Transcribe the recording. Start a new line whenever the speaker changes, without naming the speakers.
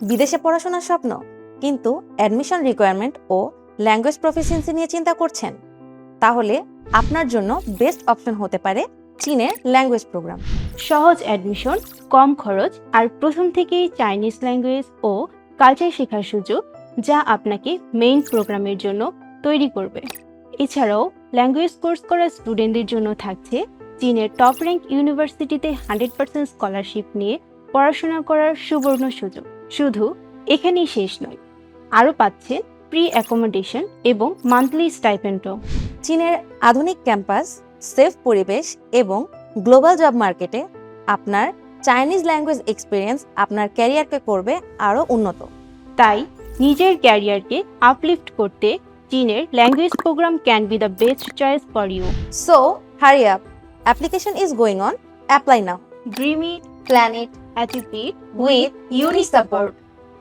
বিদেশে পড়াশোনার স্বপ্ন, কিন্তু অ্যাডমিশন রিকোয়ারমেন্ট ও ল্যাঙ্গুয়েজ প্রফিসিয়েন্সি নিয়ে চিন্তা করছেন? তাহলে আপনার জন্য বেস্ট অপশন হতে পারে চীনের ল্যাঙ্গুয়েজ প্রোগ্রাম।
সহজ অ্যাডমিশন, কম খরচ আর প্রথম থেকেই চাইনিজ ল্যাঙ্গুয়েজ ও কালচার শেখার সুযোগ, যা আপনাকে মেইন প্রোগ্রামের জন্য তৈরি করবে। এছাড়াও ল্যাঙ্গুয়েজ কোর্স করা স্টুডেন্টদের জন্য থাকছে চীনের টপ র্যাঙ্ক ইউনিভার্সিটিতে 100% স্কলারশিপ নিয়ে পড়াশোনা করার সুবর্ণ সুযোগ। শুধু এখানেই শেষ নয়, আরও পাচ্ছেন প্রি অ্যাকোমোডেশন এবং মান্থলি স্টাইপেন্ডও।
চীনের আধুনিক ক্যাম্পাস, সেফ পরিবেশ এবং গ্লোবাল জব মার্কেটে আপনার চাইনিজ ল্যাঙ্গুয়েজ এক্সপিরিয়েন্স আপনার ক্যারিয়ারকে করবে আরও উন্নত।
তাই নিজের ক্যারিয়ারকে আপলিফট করতে চীনের language program can be the best choice for you.
So, hurry up. Application is going on. Apply now.
Dream it,
Plan it
achieve it
with Uni support.